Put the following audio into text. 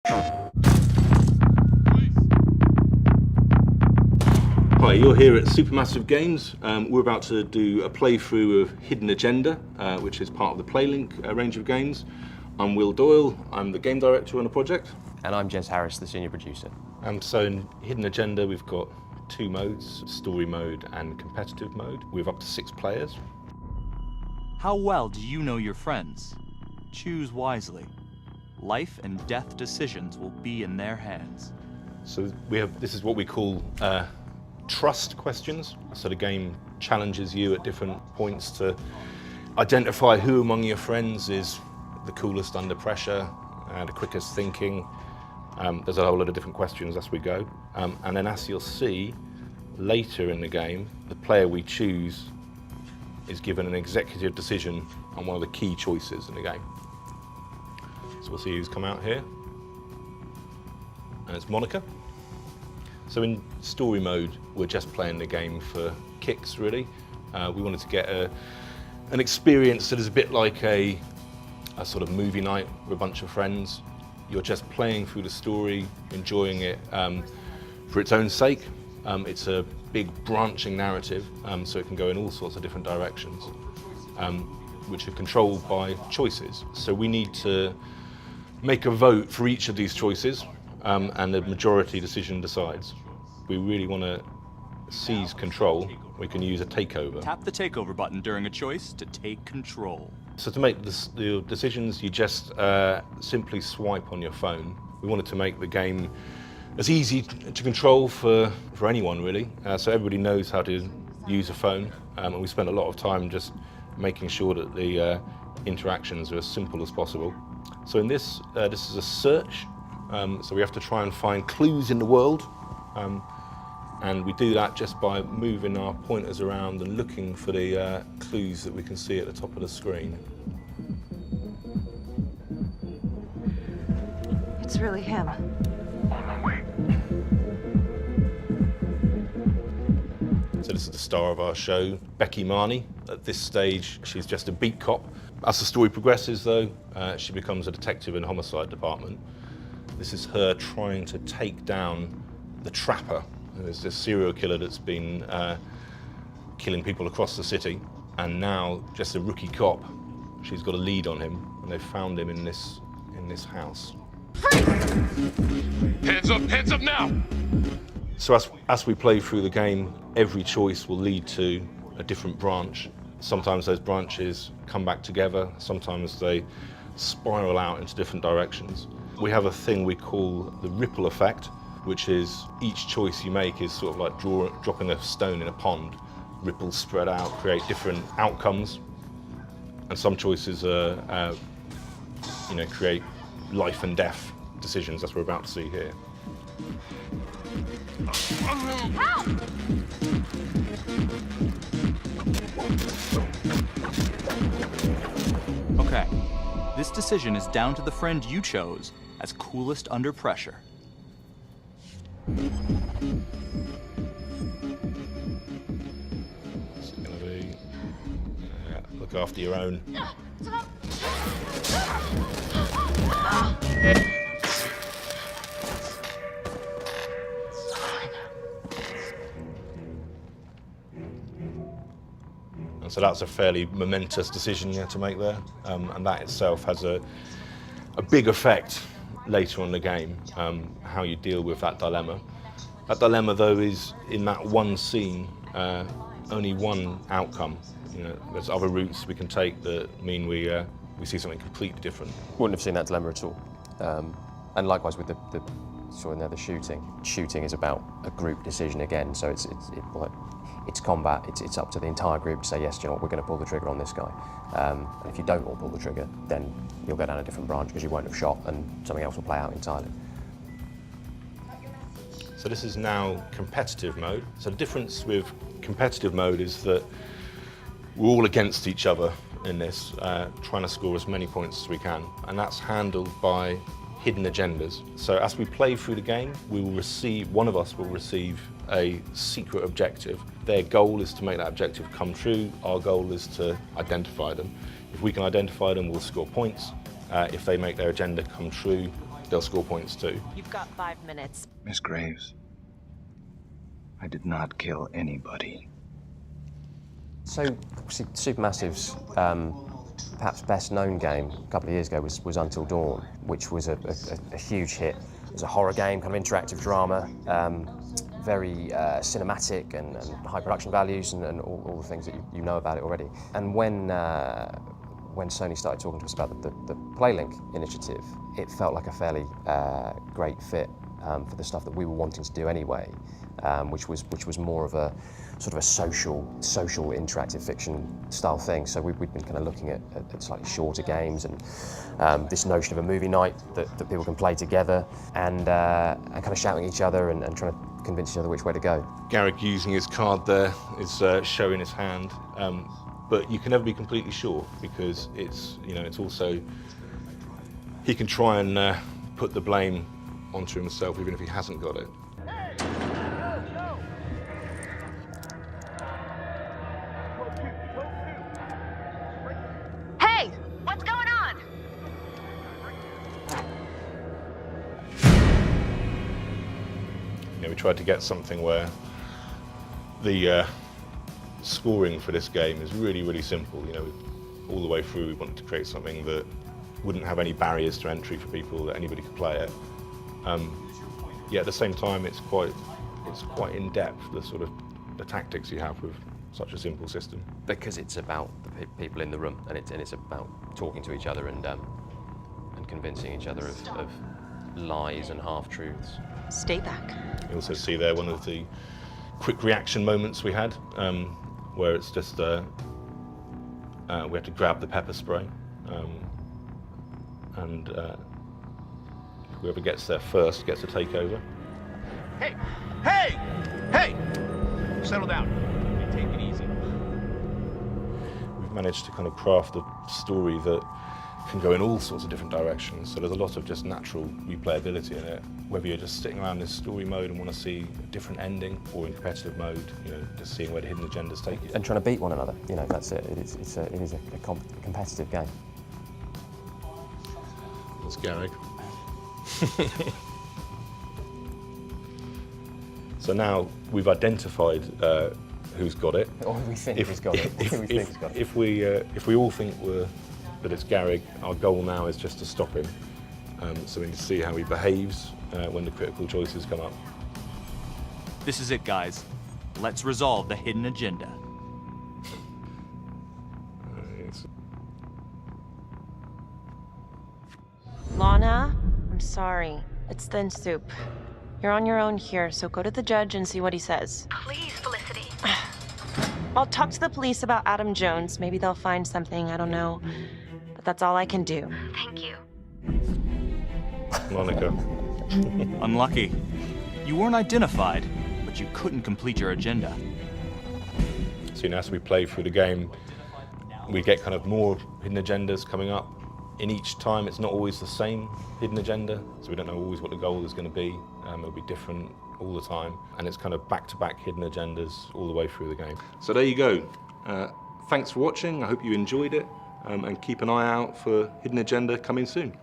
Hi, you're here at Supermassive Games. We're about to do a playthrough of Hidden Agenda, which is part of the PlayLink range of games. I'm Will Doyle, I'm the game director on the project. And I'm Jez Harris, the senior producer. So in Hidden Agenda, we've got two modes, story mode and competitive mode. We have up to 6 players. How well do you know your friends? Choose wisely. Life and death decisions will be in their hands. So this is what we call trust questions. So the game challenges you at different points to identify who among your friends is the coolest under pressure, the quickest thinking. There's a whole lot of different questions as we go. And then as you'll see later in the game, the player we choose is given an executive decision on one of the key choices in the game. So we'll see who's come out here. And it's Monica. So in story mode, we're just playing the game for kicks, really. We wanted to get an experience that is a bit like a sort of movie night with a bunch of friends. You're just playing through the story, enjoying it for its own sake. It's a big branching narrative, so it can go in all sorts of different directions, which are controlled by choices. So we need to make a vote for each of these choices, and the majority decision decides. We really want to seize control. We can use a takeover. Tap the takeover button during a choice to take control. So to make the decisions, you just simply swipe on your phone. We wanted to make the game as easy to control for anyone, really. So everybody knows how to use a phone, and we spent a lot of time just making sure that the interactions are as simple as possible. So in this is a search, so we have to try and find clues in the world, and we do that just by moving our pointers around and looking for the clues that we can see at the top of the screen. It's really him. So this is the star of our show, Becky Marnie. At this stage, she's just a beat cop. As the story progresses, though, she becomes a detective in the homicide department. This is her trying to take down the trapper. There's this serial killer that's been killing people across the city, and now just a rookie cop. She's got a lead on him, and they've found him in this house. Hands up now! So as we play through the game, every choice will lead to a different branch. Sometimes those branches come back together, sometimes they spiral out into different directions. We have a thing we call the ripple effect, which is each choice you make is sort of like dropping a stone in a pond. Ripples spread out, create different outcomes, and some choices create life and death decisions, as we're about to see here. Help! Okay, this decision is down to the friend you chose as coolest under pressure. It's going to be look after your own. And so that's a fairly momentous decision you have to make there, and that itself has a big effect later on in the game, how you deal with that dilemma. That dilemma, though, is in that one scene, only one outcome. You know, there's other routes we can take that mean we see something completely different. Wouldn't have seen that dilemma at all. And likewise with the shooting. Shooting is about a group decision again, so it's combat. It's up to the entire group to say, yes, you know what, we're going to pull the trigger on this guy. And if you don't all pull the trigger, then you'll go down a different branch because you won't have shot, and something else will play out entirely. So this is now competitive mode. So the difference with competitive mode is that we're all against each other in this, trying to score as many points as we can, and that's handled by hidden agendas. So as we play through the game, one of us will receive a secret objective. Their goal is to make that objective come true. Our goal is to identify them. If we can identify them, we'll score points. If they make their agenda come true, they'll score points too. You've got 5 minutes. Miss Graves, I did not kill anybody. So, Supermassive's perhaps best known game a couple of years ago was Until Dawn, which was a huge hit. It was a horror game, kind of interactive drama, very cinematic and high production values and all the things that you know about it already. And when Sony started talking to us about the PlayLink initiative, it felt like a fairly great fit for the stuff that we were wanting to do anyway, which was more of a sort of a social interactive fiction style thing. So we'd been kind of looking at slightly shorter games and this notion of a movie night that people can play together and kind of shouting at each other and trying to convince each other which way to go. Garrick using his card there is showing his hand, but you can never be completely sure because it's also, he can try and put the blame onto himself even if he hasn't got it. Hey! What's going on? We tried to get something where the scoring for this game is really, really simple. All the way through we wanted to create something that wouldn't have any barriers to entry for people, that anybody could play it. Yet at the same time it's quite in depth, the tactics you have with such a simple system. Because it's about the people in the room and it's about talking to each other and convincing each other of lies and half-truths. Stay back. You also see there one of the quick reaction moments we had, where it's just we have to grab the pepper spray, and whoever gets there first gets to take over. Hey! Hey! Hey! Settle down. Take it easy. We've managed to kind of craft a story that can go in all sorts of different directions. So there's a lot of just natural replayability in it. Whether you're just sitting around this story mode and want to see a different ending, or in competitive mode, just seeing where the hidden agendas take you. And trying to beat one another, that's it. It is a competitive game. That's Garrick. So now we've identified who's got it. Or we think who's got it. If we all think that it's Garrick, our goal now is just to stop him. So we need to see how he behaves when the critical choices come up. This is it, guys. Let's resolve the hidden agenda. Lana, I'm sorry. It's thin soup. You're on your own here, so go to the judge and see what he says. Please, Felicity. I'll talk to the police about Adam Jones. Maybe they'll find something, I don't know. But that's all I can do. Thank you. Monica. Unlucky. You weren't identified, but you couldn't complete your agenda. So as we play through the game, we get kind of more hidden agendas coming up. In each time, it's not always the same hidden agenda, so we don't know always what the goal is going to be. It'll be different all the time, and it's kind of back-to-back hidden agendas all the way through the game. So there you go. Thanks for watching. I hope you enjoyed it, and keep an eye out for Hidden Agenda coming soon.